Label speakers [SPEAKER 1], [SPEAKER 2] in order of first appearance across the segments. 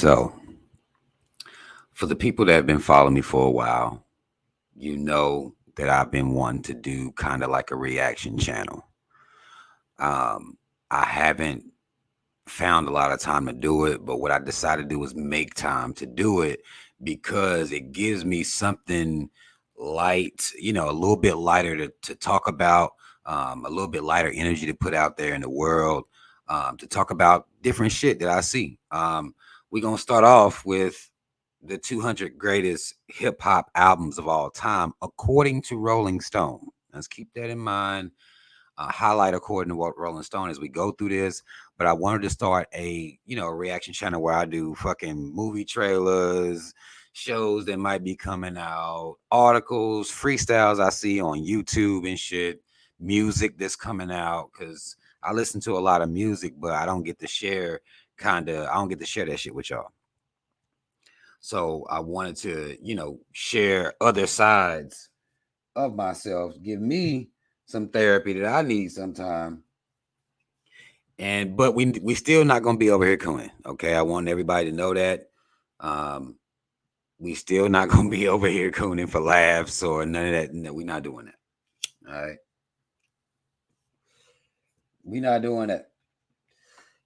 [SPEAKER 1] So, for the people that have been following me for a while, you know that I've been wanting to do kind of like a reaction channel. Um, I haven't found a lot of time to do it, but what I decided to do was make time to do it because it gives me something light, a little bit lighter to talk about, a little bit lighter energy to put out there in the world, to talk about different shit that I see. We're going to start off with the 200 greatest hip hop albums of all time, according to Rolling Stone. Let's keep that in mind. Highlight according to what Rolling Stone as we go through this. But I wanted to start a reaction channel where I do fucking movie trailers, shows that might be coming out, articles, freestyles I see on YouTube and shit, music that's coming out because I listen to a lot of music, but I don't get to share I don't get to share that shit with y'all. So I wanted to, share other sides of myself, give me some therapy that I need sometime. And but we still not gonna be over here cooning. Okay. I want everybody to know that. Um, we still not gonna be over here cooning for laughs or none of that. No, we're not doing that. All right. We're not doing that.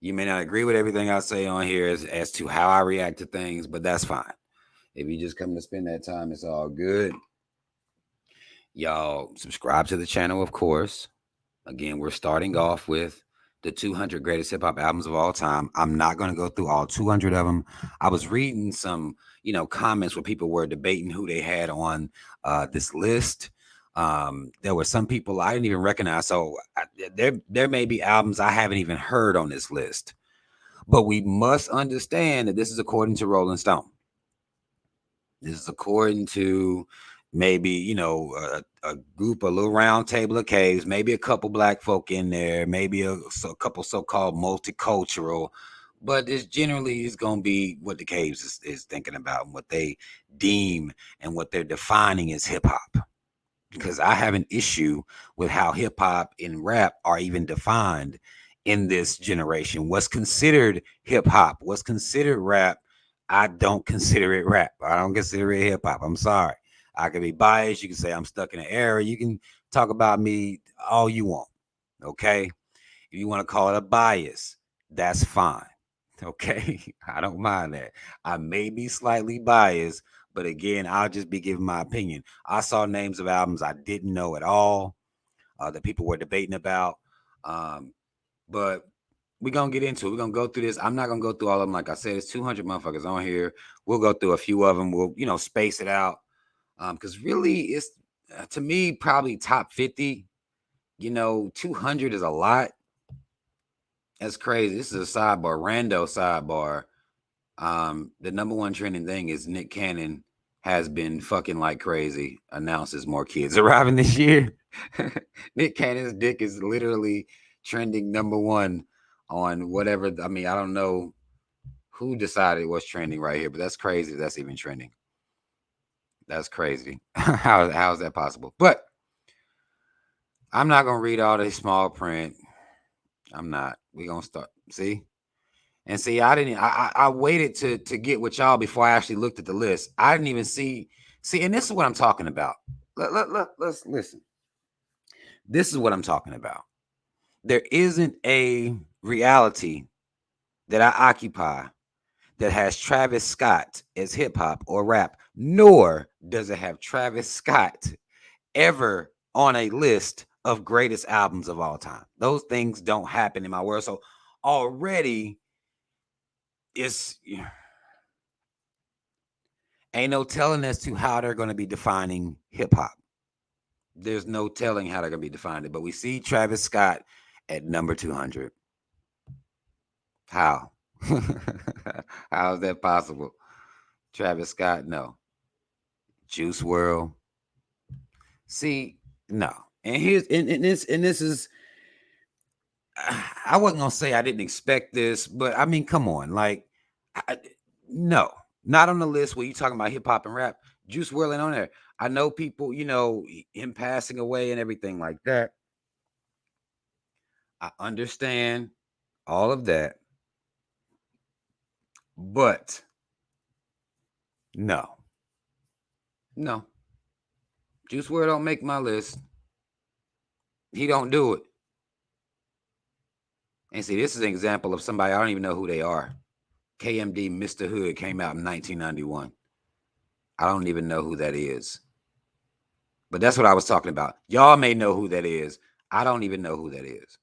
[SPEAKER 1] You may not agree with everything I say on here as to how I react to things, but that's fine. If you just come to spend that time, it's all good. Y'all subscribe to the channel, of course. Again, we're starting off with the 200 greatest hip hop albums of all time. I'm not going to go through all 200 of them. I was reading some, comments where people were debating who they had on this list. There were some people I didn't even recognize. So there may be albums I haven't even heard on this list. But we must understand that this is according to Rolling Stone. This is according to maybe, a group, a little round table of caves, maybe a couple black folk in there, maybe a couple so-called multicultural, but it's generally is going to be what the caves is thinking about and what they deem and what they're defining as hip hop. Because I have an issue with how hip hop and rap are even defined in this generation. What's considered hip hop, what's considered rap, I don't consider it rap. I don't consider it hip hop. I'm sorry. I can be biased. You can say I'm stuck in an era. You can talk about me all you want. Okay. If you want to call it a bias, that's fine. Okay. I don't mind that. I may be slightly biased, but again, I'll just be giving my opinion. I saw names of albums I didn't know at all that people were debating about. Um, but we're gonna get into it. We're gonna go through this. I'm not gonna go through all of them. Like I said, it's 200 motherfuckers on here. We'll go through a few of them. We'll space it out. Because really, it's to me probably top 50. 200 is a lot. That's crazy. This is a sidebar, rando sidebar. The number one trending thing is Nick Cannon has been fucking like crazy. Announces more kids arriving this year. Nick Cannon's dick is literally trending number one on whatever. I mean, I don't know who decided what's trending right here, but that's crazy. That's even trending. That's crazy. How is that possible? But I'm not gonna read all this small print. I'm not. We gonna start. See. And see, I didn't. I waited to get with y'all before I actually looked at the list. I didn't even see. See, and this is what I'm talking about. Let's listen. This is what I'm talking about. There isn't a reality that I occupy that has Travis Scott as hip hop or rap, nor does it have Travis Scott ever on a list of greatest albums of all time. Those things don't happen in my world. So already it's ain't no telling as to how they're going to be defining hip hop. There's no telling how they're going to be defined it, but we see Travis Scott at number 200. How? How is that possible? Travis Scott, no. Juice World, see, no. And here's and this is I wasn't gonna say I didn't expect this, but I mean, come on, like, I, no, not on the list where you talking about hip hop and rap. Juice WRLD ain't on there. I know people, him passing away and everything like that. I understand all of that, but No. No. Juice WRLD don't make my list. He don't do it. And see, this is an example of somebody I don't even know who they are. KMD Mr. Hood came out in 1991. I don't even know who that is. But that's what I was talking about. Y'all may know who that is. I don't even know who that is.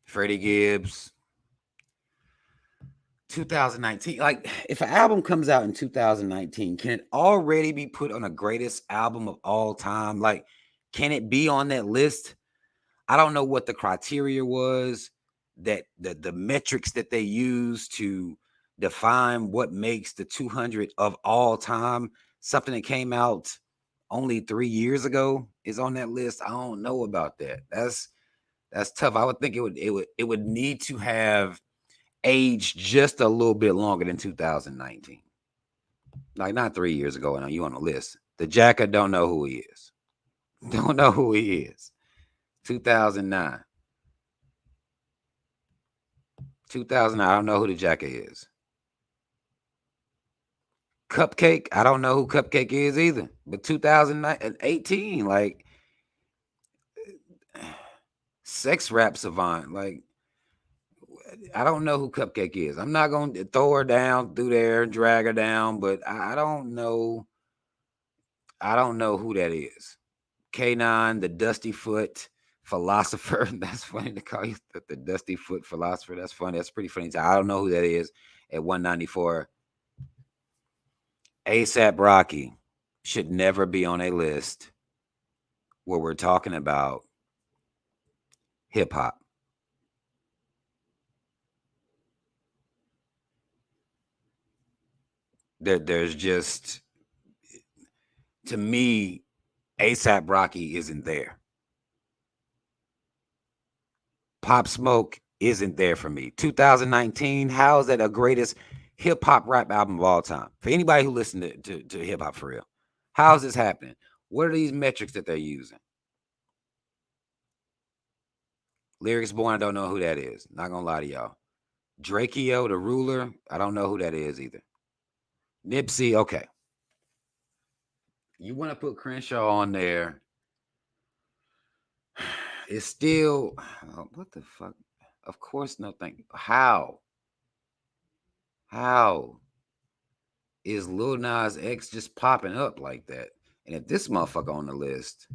[SPEAKER 1] Freddie Gibbs. 2019. Like, if an album comes out in 2019, can it already be put on a greatest album of all time? Like, can it be on that list? I don't know what the criteria was, that the metrics that they use to define what makes the 200 of all time. Something that came out only 3 years ago is on that list. I don't know about that. That's tough. I would think it would need to have aged just a little bit longer than 2019. Like, not 3 years ago, and you on the list. The Jacker, don't know who he is. Don't know who he is. 2009. 2009, I don't know who the Jacker is. Cupcake, I don't know who Cupcake is either. But 2018, like, Sex Rap Savant, like, I don't know who Cupcake is. I'm not going to throw her down through there and drag her down, but I don't know. I don't know who that is. K9, the Dusty Foot Philosopher. That's funny to call you the Dusty Foot Philosopher. That's funny. That's pretty funny. I don't know who that is at 194. ASAP Rocky should never be on a list where we're talking about hip hop. There's just, to me, ASAP Rocky isn't there. Pop Smoke isn't there for me. 2019, how is that a greatest hip hop rap album of all time? For anybody who listened to hip hop for real, how is this happening? What are these metrics that they're using? Lyrics Born, I don't know who that is. Not gonna lie to y'all. Drakeo, the Ruler, I don't know who that is either. Nipsey, okay. You want to put Crenshaw on there? It's still, what the fuck? Of course, no. Thank you. How is Lil Nas X just popping up like that? And if this motherfucker on the list,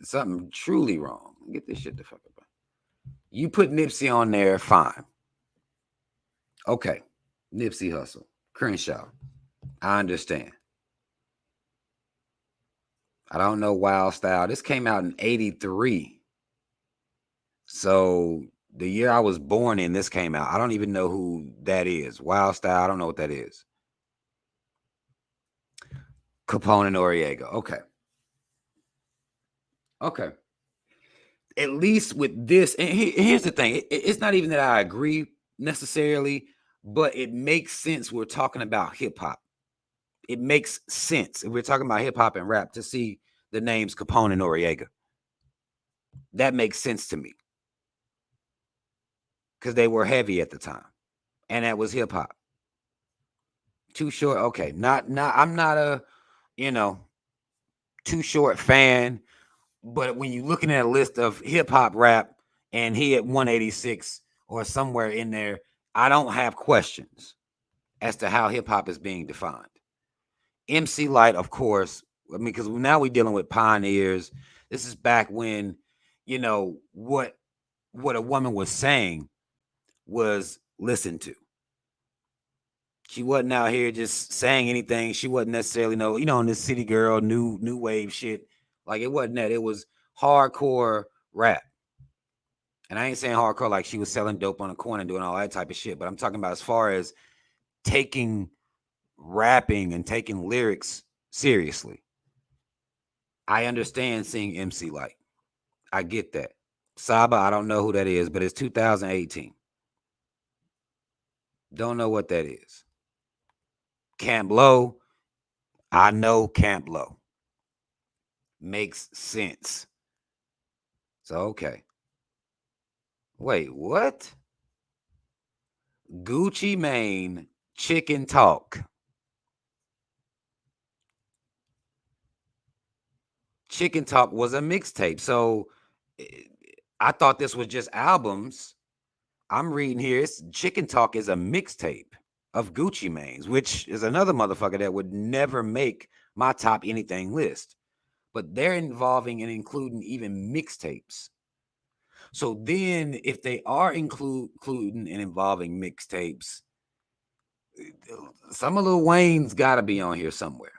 [SPEAKER 1] something truly wrong. Get this shit the fuck up. You put Nipsey on there, fine. Okay, Nipsey Hussle, Crenshaw. I understand. I don't know Wild Style. This came out in 83. So the year I was born in, this came out. I don't even know who that is. Wild Style, I don't know what that is. Capone and Noriega. Okay. Okay. At least with this, and here's the thing. It's not even that I agree necessarily, but it makes sense. We're talking about hip hop. It makes sense if we're talking about hip hop and rap to see the names Capone and Noriega. That makes sense to me because they were heavy at the time, and that was hip hop. Too Short, okay. Not. I'm not a, you know, Too Short fan, but when you're looking at a list of hip hop rap and he at 186 or somewhere in there, I don't have questions as to how hip hop is being defined. MC Light, of course. I mean, because now we're dealing with pioneers. This is back when, what a woman was saying was listened to. She wasn't out here just saying anything. She wasn't necessarily in this city girl, new wave shit. Like, it wasn't that. It was hardcore rap. And I ain't saying hardcore like she was selling dope on the corner and doing all that type of shit, but I'm talking about as far as taking rapping and taking lyrics seriously. I understand seeing MC Light. I get that. Saba, I don't know who that is, but it's 2018. Don't know what that is. Camp Low, I know Camp Low. Makes sense. So, okay. Wait, what? Gucci Mane Chicken Talk. Chicken Talk was a mixtape. So I thought this was just albums. I'm reading here. It's Chicken Talk is a mixtape of Gucci Mane's, which is another motherfucker that would never make my top anything list. But they're involving and including even mixtapes. So then, if they are including and involving mixtapes, some of Lil Wayne's got to be on here somewhere.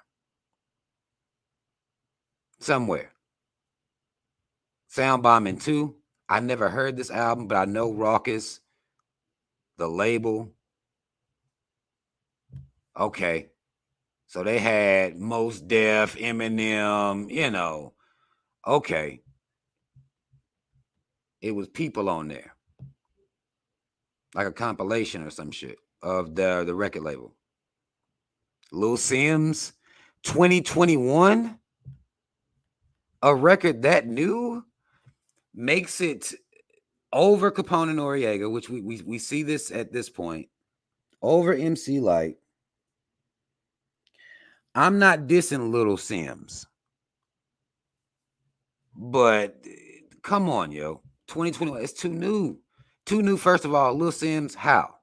[SPEAKER 1] Somewhere. Sound Bombing 2. I never heard this album, but I know Rawkus, the label. Okay. So they had Mos Def, Eminem, Okay. It was people on there. Like a compilation or some shit of the record label. Lil Sims, 2021. A record that new makes it over Capone and Noriega, which we see this at this point. Over MC Lyte. I'm not dissing Little Sims. But come on, yo. 2021, it's too new. Too new, first of all. Lil Sims, how?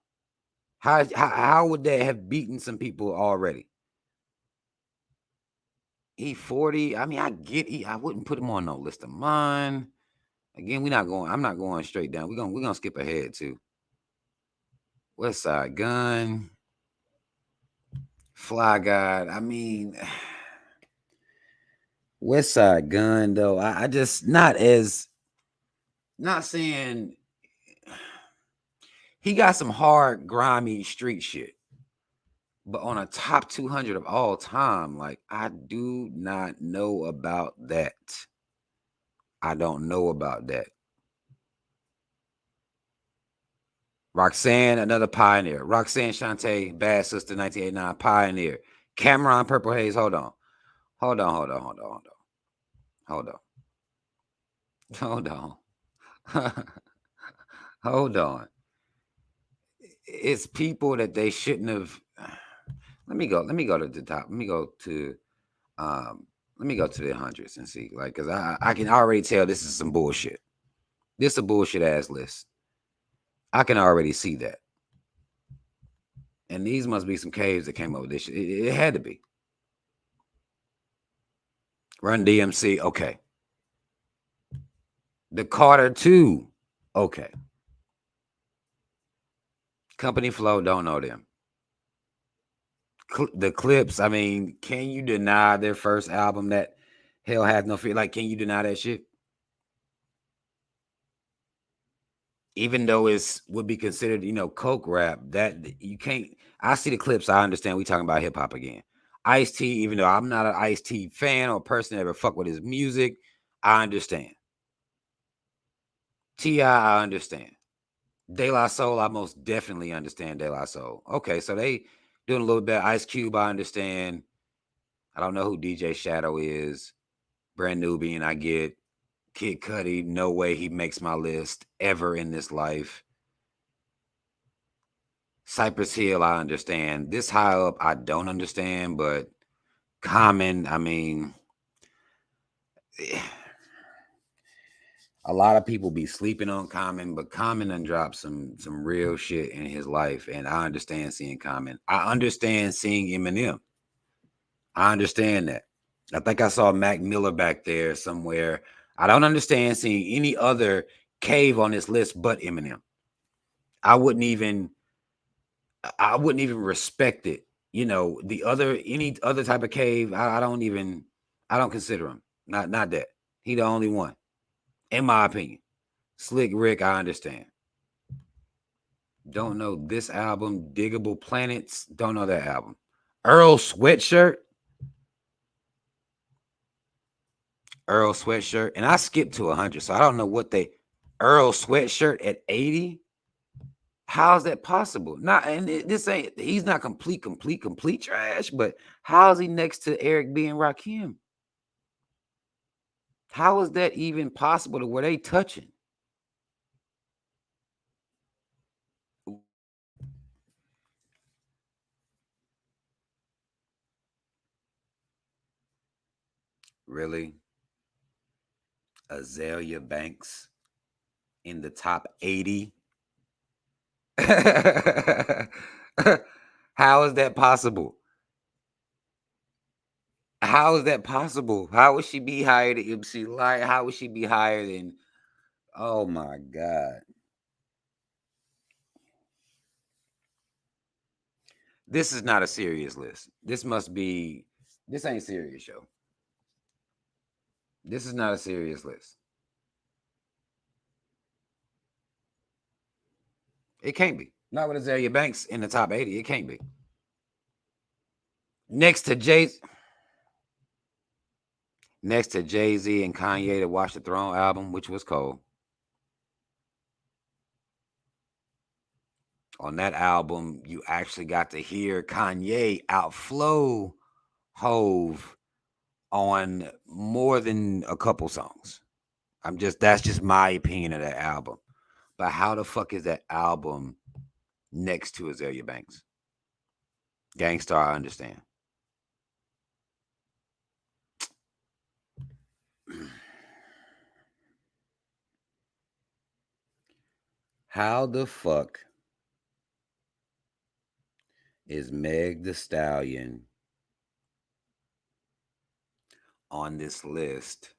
[SPEAKER 1] How would they have beaten some people already? E40. I mean, I get I wouldn't put him on no list of mine. Again, I'm not going straight down. We're gonna skip ahead too. Westside Gun. Fly God. I mean, Westside Gun, though. I just not saying he got some hard, grimy street shit. But on a top 200 of all time, like, I do not know about that. I don't know about that. Roxanne, another pioneer. Roxanne Shante, Bad Sister, 1989, pioneer. Cameron Purple Haze, hold on. Hold on. Hold on. It's people that they shouldn't have. Let me go to the top. Let me go to the hundreds and see. Like, cause I can already tell this is some bullshit. This is a bullshit ass list. I can already see that. And these must be some caves that came up with this shit. It had to be. Run DMC, okay. The Carter 2, okay. Company Flow, don't know them. The Clips, I mean, can you deny their first album that Hell Has No Fear? Like, can you deny that shit? Even though it's would be considered, coke rap, that you can't. I see the Clips. I understand we talking about hip hop again. Ice-T, even though I'm not an Ice-T fan or person that ever fuck with his music, I understand. T.I., I understand. De La Soul, I most definitely understand De La Soul. Okay, so they doing a little bit. Ice Cube, I understand. I don't know who DJ Shadow is. Brand Nubian, I get. Kid Cudi, no way he makes my list ever in this life. Cypress Hill, I understand. This high up, I don't understand, but Common, I mean, a lot of people be sleeping on Common, but Common done dropped some real shit in his life, and I understand seeing Common. I understand seeing Eminem. I understand that. I think I saw Mac Miller back there somewhere. I don't understand seeing any other cave on this list but Eminem. I wouldn't even respect it. Any other type of cave, I don't consider him. Not that. He the only one, in my opinion. Slick Rick, I understand. Don't know this album. Diggable Planets, don't know that album. Earl Sweatshirt. And I skipped to 100, so I don't know what they. Earl Sweatshirt at 80. How is that possible? Not and this ain't. He's not complete trash. But how is he next to Eric B and Rakim? How is that even possible to where they touching? Really? Azalea Banks in the top 80? How is that possible? How is that possible? How would she be higher than MC Light? How would she be higher than? Oh my god! This is not a serious list. This must be. This ain't serious, yo. This is not a serious list. It can't be. Not with Azalea Banks in the top 80. It can't be. Next to Jay, next to Jay-Z and Kanye, the Watch the Throne album, which was cold. On that album, you actually got to hear Kanye outflow Hove on more than a couple songs. That's just my opinion of that album. But how the fuck is that album next to Azalea Banks? Gangstar, I understand. How the fuck is Meg the Stallion on this list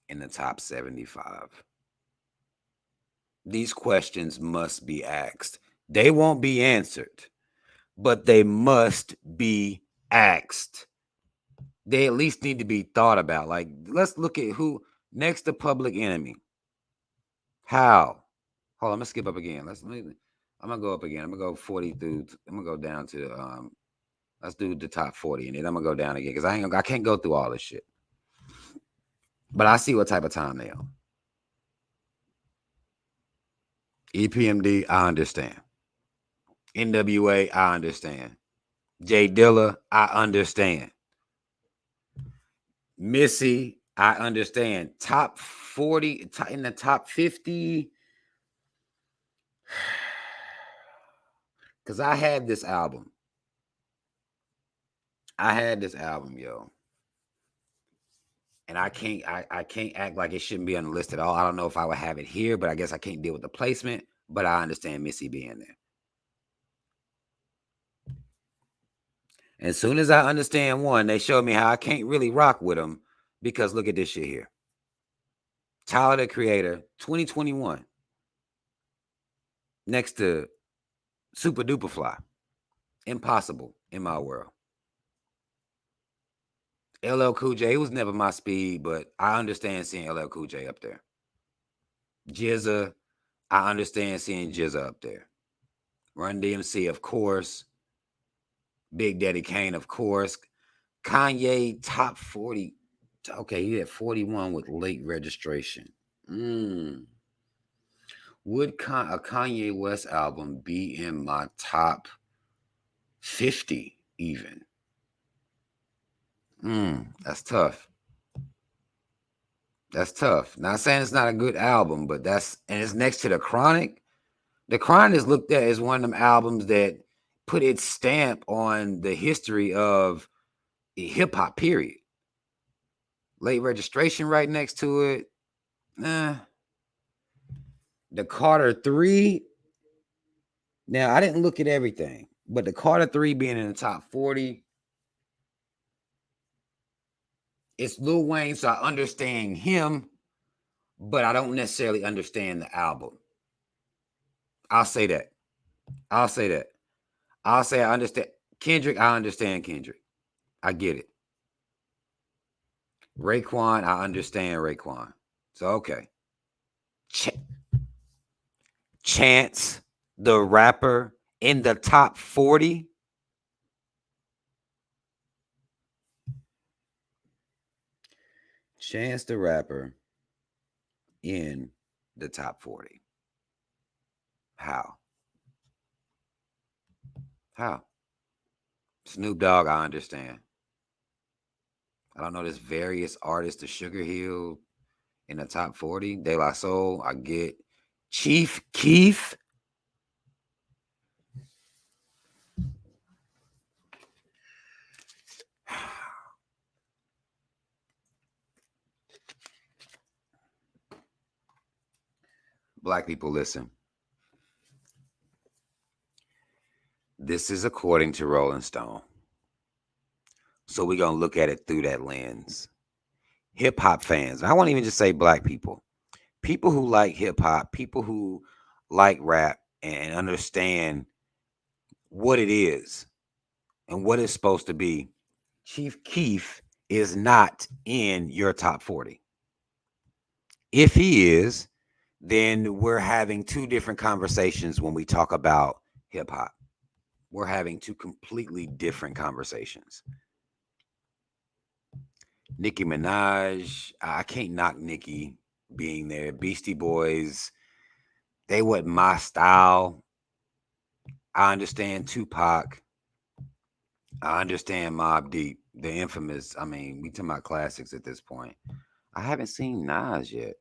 [SPEAKER 1] in the top 75? These questions must be asked. They won't be answered, but they must be asked. They at least need to be thought about. Like, let's look at who next to Public Enemy. How? Hold on, I'm gonna skip up again. I'm gonna go up again. I'm gonna go 40 through. I'm gonna go down to let's do the top 40 and then I'm gonna go down again because I can't go through all this shit. But I see what type of time they on. EPMD, I understand. NWA, I understand. Jay Dilla, I understand. Missy, I understand. Top 40 in the top 50. Because I had this album. Yo. And I can't act like it shouldn't be on the list at all. I don't know if I would have it here, but I guess I can't deal with the placement. But I understand Missy being there. As soon as I understand one, they showed me how I can't really rock with them because look at this shit here. Tyler the Creator, 2021. Next to Super Duper Fly. Impossible in my world. LL Cool J, it was never my speed, but I understand seeing LL Cool J up there. GZA, I understand seeing GZA up there. Run DMC, of course. Big Daddy Kane, of course. Kanye, top 40. Okay, he had 41 with late registration. Would a Kanye West album be in my top 50 even? That's tough. That's tough. Not saying it's not a good album, but it's next to The Chronic. The Chronic is looked at as one of them albums that put its stamp on the history of hip hop, period. Late registration right next to it. The Carter 3. Now, I didn't look at everything, but the Carter 3 being in the top 40. It's Lil Wayne, so I understand him, but I don't necessarily understand the album. I'll say that. I'll say I understand Kendrick. I understand Kendrick. I get it. Raekwon, I understand Raekwon. So, okay. Chance, the rapper, in the top 40. Chance the Rapper in the top 40. How? Snoop Dogg, I understand. I don't know. There's various artists. The Sugar Hill in the top 40. De La Soul, I get. Chief Keef. Black people, listen. This is according to Rolling Stone. So we're going to look at it through that lens. Hip hop fans, I won't even just say black people who like hip hop, people who like rap and understand what it is and what it's supposed to be. Chief Keef is not in your top 40. If he is, then we're having two different conversations when we talk about hip hop. We're having two completely different conversations. Nicki Minaj, I can't knock Nicki being there. Beastie Boys, they wasn't my style. I understand Tupac. I understand Mobb Deep, the infamous. I mean, we talking about classics at this point. I haven't seen Nas yet.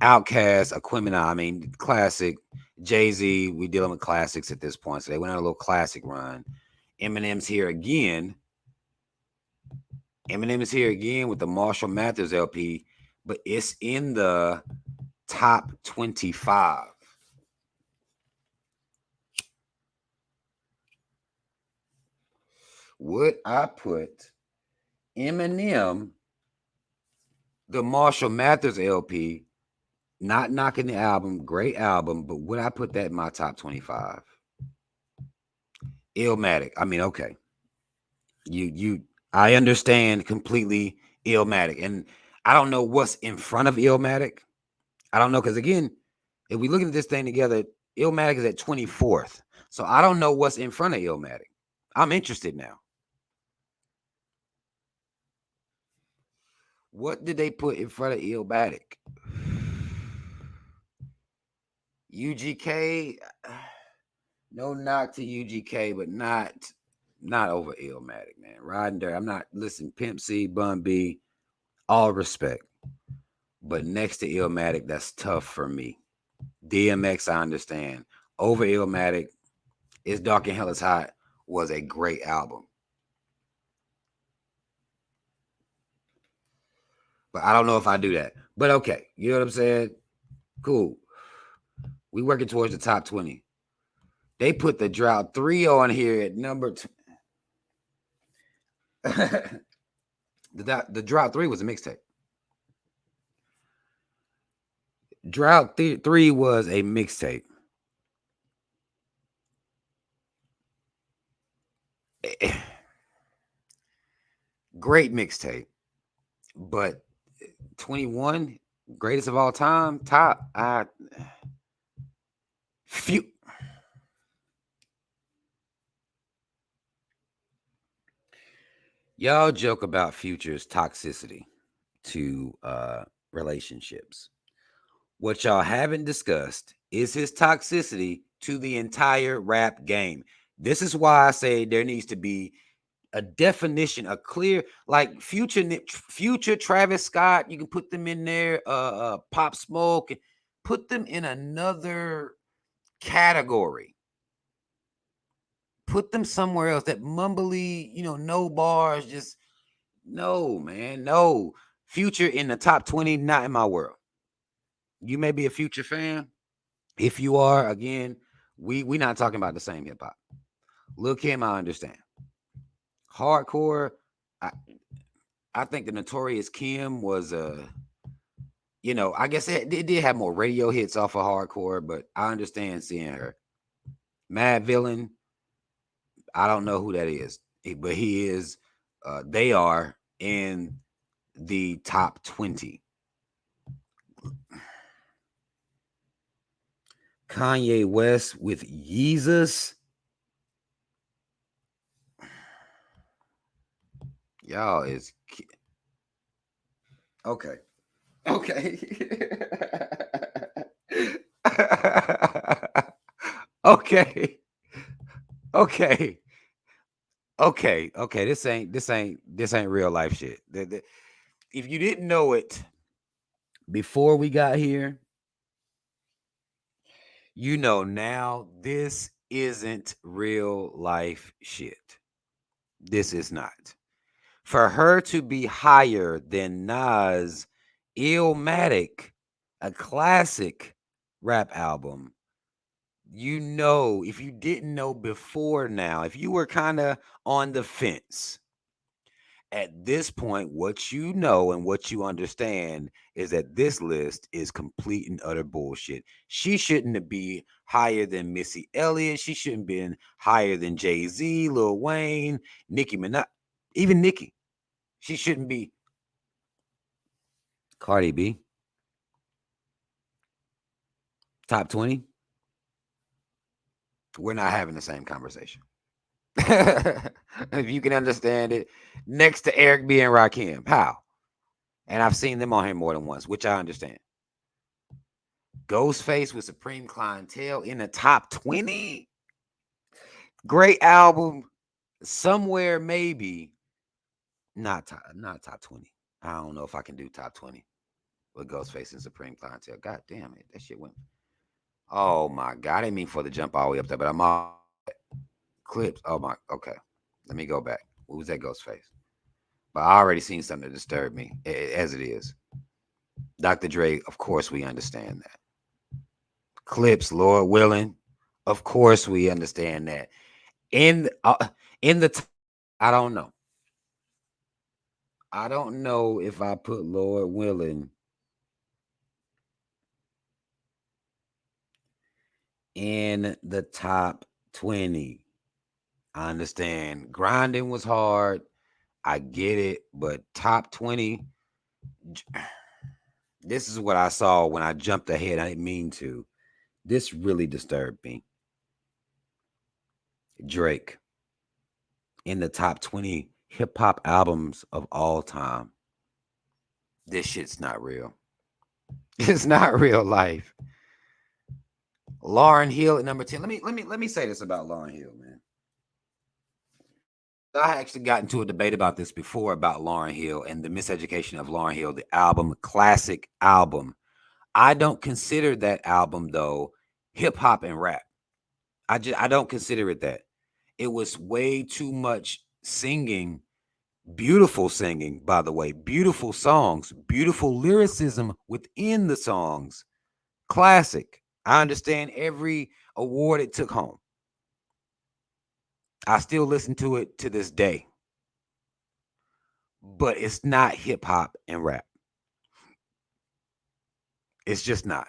[SPEAKER 1] Outkast, Aquemini, I mean, classic. Jay-Z, we dealing with classics at this point. So they went on a little classic run. Eminem's here again. Eminem is here again with the Marshall Mathers LP, but it's in the top 25. Would I put Eminem, the Marshall Mathers LP, not knocking the album, great album, but would I put that in my top 25? Illmatic. I mean, okay. I understand completely Illmatic. And I don't know what's in front of Illmatic. I don't know, because again, if we look at this thing together, Illmatic is at 24th. So I don't know what's in front of Illmatic. I'm interested now. What did they put in front of Illmatic? UGK, no knock to UGK, but not over Illmatic, man. Riding Dirty. I'm not, listen, Pimp C, Bun B, all respect. But next to Illmatic, that's tough for me. DMX, I understand. Over Illmatic, It's Dark and Hell is Hot was a great album. But I don't know if I do that. But okay, you know what I'm saying? Cool. We working towards the top 20. They put the Drought 3 on here at number 2. The Drought 3 was a mixtape. Drought 3 was a mixtape. Great mixtape. But 21, greatest of all time, top. Few. Y'all joke about Future's toxicity to relationships. What y'all haven't discussed is his toxicity to the entire rap game. This is why I say there needs to be a definition, a clear, like future Travis Scott. You can put them in there, Pop Smoke, and put them in another category. Put them somewhere else. That mumbly, no bars, just no, man, no. Future in the top 20, not in my world. You may be a Future fan. If you are, again, we not talking about the same hip hop. Lil Kim, I understand. Hardcore, I think the Notorious Kim was I guess it did have more radio hits off of Hardcore, but I understand seeing her. Madvillain, I don't know who that is, but he is. They are in the top 20. Kanye West with Yeezus. Y'all is okay. Okay. Okay. Okay. Okay. This ain't real life shit. If you didn't know it before we got here, now this isn't real life shit. This is not. For her to be higher than Nas, Illmatic, a classic, rap album, you know, if you didn't know before now, if you were kind of on the fence, at this point, what you know and what you understand is that this list is complete and utter bullshit. She shouldn't be higher than Missy Elliott. She shouldn't been higher than Jay-Z, Lil Wayne, Nicki Minaj, even Nicki. She shouldn't be Cardi B. Top 20. We're not having the same conversation. If you can understand it, next to Eric B and Rakim. How? And I've seen them on here more than once, which I understand. Ghostface with Supreme Clientele in the top 20. Great album. Somewhere maybe not top 20. I don't know if I can do top 20 with Ghostface and Supreme Clientele. God damn it. That shit went. Oh my God. I didn't mean for the jump all the way up there, but I'm all clips. Oh my. Okay. Let me go back. What was that Ghostface? But I already seen something that disturbed me as it is. Dr. Dre, of course, we understand that. Clips, Lord willing, of course, we understand that. In in the, I don't know. I don't know if I put Lord willing in the top 20. I understand grinding was hard. I get it, but top 20. This is what I saw when I jumped ahead. I didn't mean to. This really disturbed me. Drake in the top 20 hip hop albums of all time. This shit's not real. It's not real life. Lauryn Hill at number 10. Let me say this about Lauryn Hill, man. I actually got into a debate about this before about Lauryn Hill and the miseducation of Lauryn Hill, the album, classic album. I don't consider that album though hip hop and rap. I don't consider it that. It was way too much singing, beautiful singing, by the way, beautiful songs, beautiful lyricism within the songs. Classic. I understand every award it took home. I still listen to it to this day, but it's not hip hop and rap. It's just not.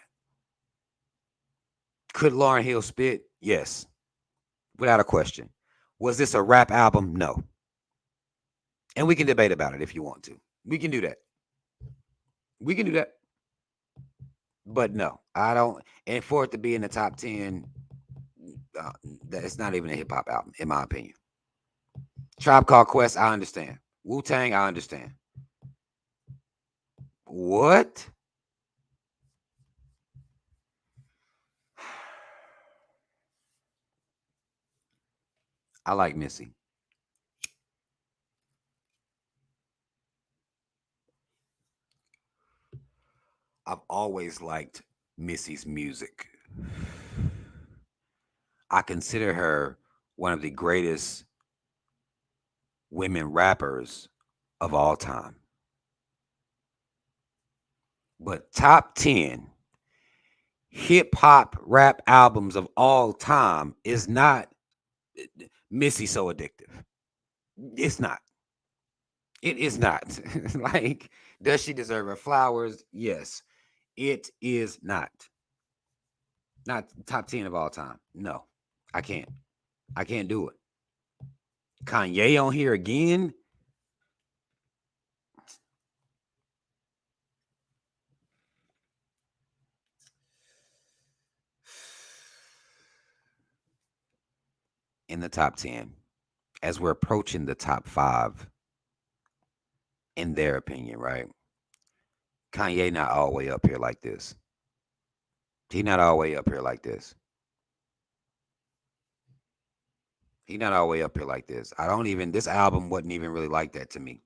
[SPEAKER 1] Could Lauryn Hill spit? Yes, without a question. Was this a rap album? No. And we can debate about it if you want to. We can do that. We can do that. But no, I don't. And for it to be in the top 10, it's not even a hip hop album, in my opinion. Tribe Called Quest, I understand. Wu Tang, I understand. What? I like Missy. I've always liked Missy's music. I consider her one of the greatest women rappers of all time. But top 10 hip hop rap albums of all time is not Missy So Addictive. It's not. It is not. Like, does she deserve her flowers? Yes. It is not. Not top 10 of all time. No, I can't. I can't do it. Kanye on here again? In the top 10, as we're approaching the top five, in their opinion, right? Kanye not all the way up here like this. He not all the way up here like this. He not all the way up here like this. I don't even, this album wasn't even really like that to me.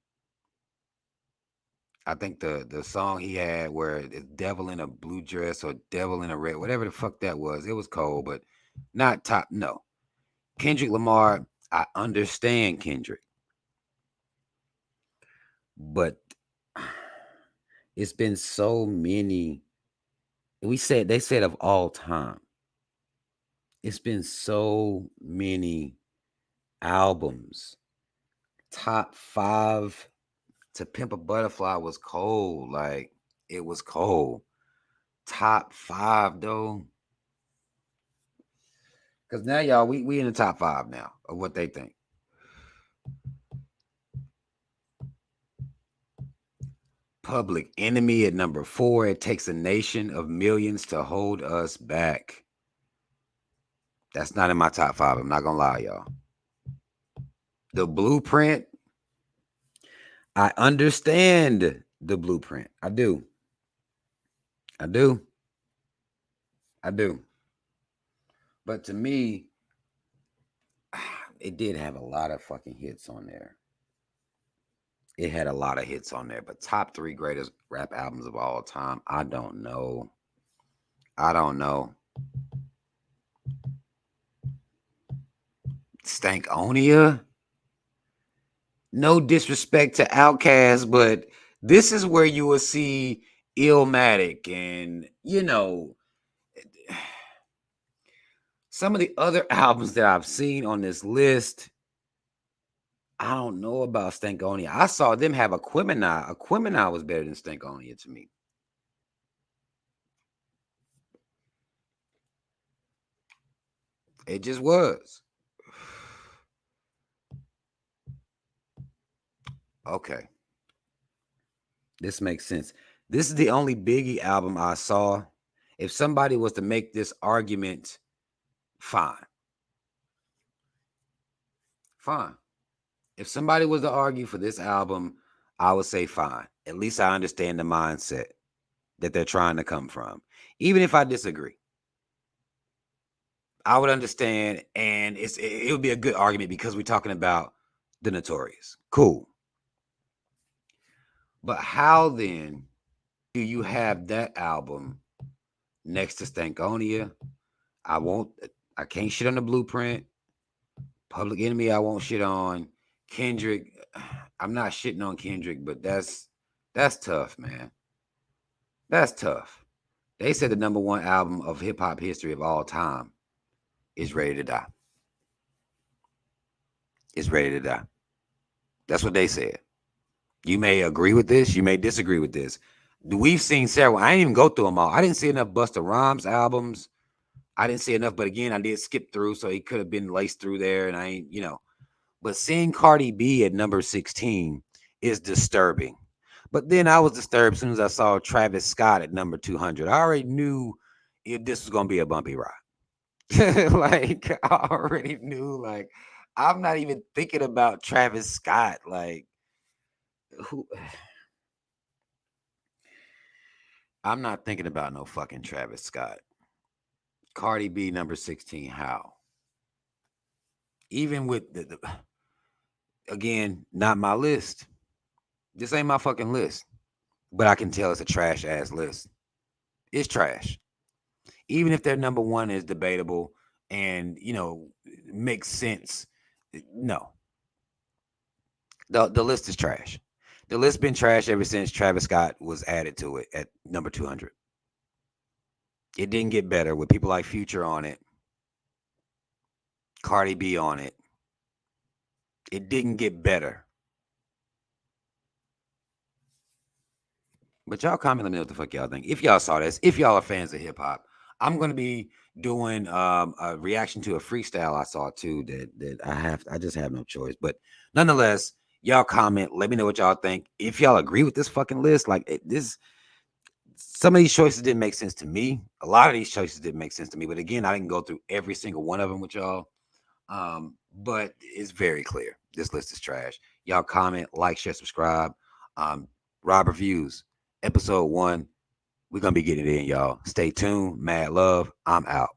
[SPEAKER 1] I think the song he had where it's devil in a blue dress or devil in a red, whatever the fuck that was, it was cold, but not top. No. Kendrick Lamar, I understand Kendrick, but it's been so many. They said of all time. It's been so many albums. Top 5 To Pimp a Butterfly was cold. Like, it was cold. Top 5 though. Because now, y'all, we in the top 5 now of what they think. Public Enemy at number 4. It takes a nation of millions to hold us back. That's not in my top 5. I'm not gonna lie, y'all. The Blueprint. I understand the Blueprint. I do. I do. I do. But to me, it did have a lot of fucking hits on there. It had a lot of hits on there, but top 3 greatest rap albums of all time, I don't know. I don't know. Stankonia? No disrespect to Outkast, but this is where you will see Illmatic and, some of the other albums that I've seen on this list. I don't know about Stankonia. I saw them have Aquemini. Aquemini was better than Stankonia to me. It just was. Okay. This makes sense. This is the only Biggie album I saw. If somebody was to make this argument, fine. Fine. If somebody was to argue for this album, I would say fine. At least I understand the mindset that they're trying to come from. Even if I disagree, I would understand, and it would be a good argument because we're talking about the Notorious. Cool. But how then do you have that album next to Stankonia? I can't shit on the Blueprint. Public Enemy, I won't shit on. Kendrick, I'm not shitting on Kendrick, but that's tough, man. That's tough. They said the number 1 album of hip hop history of all time is Ready to Die. It's Ready to Die. That's what they said. You may agree with this. You may disagree with this. We've seen several. I didn't even go through them all. I didn't see enough Busta Rhymes albums. I didn't see enough, but again, I did skip through, so he could have been laced through there, and I ain't, But seeing Cardi B at number 16 is disturbing. But then I was disturbed as soon as I saw Travis Scott at number 200. I already knew this was going to be a bumpy ride. Like, I already knew, like, I'm not even thinking about Travis Scott. Like, who? I'm not thinking about no fucking Travis Scott. Cardi B, number 16. How? Even with again, not my list. This ain't my fucking list. But I can tell it's a trash ass list. It's trash. Even if their number 1 is debatable and, makes sense. No. The list is trash. The list been trash ever since Travis Scott was added to it at number 200. It didn't get better with people like Future on it, Cardi B on it. It didn't get better. But y'all comment, let me know what the fuck y'all think. If y'all saw this, if y'all are fans of hip hop, I'm gonna be doing a reaction to a freestyle I saw too that I just have no choice. But nonetheless, y'all comment, let me know what y'all think. If y'all agree with this fucking list, like some of these choices didn't make sense to me. A lot of these choices didn't make sense to me. But again, I didn't go through every single one of them with y'all. But it's very clear. This list is trash. Y'all comment, like, share, subscribe. Rob Reviews, episode 1. We're going to be getting it in, y'all. Stay tuned. Mad love. I'm out.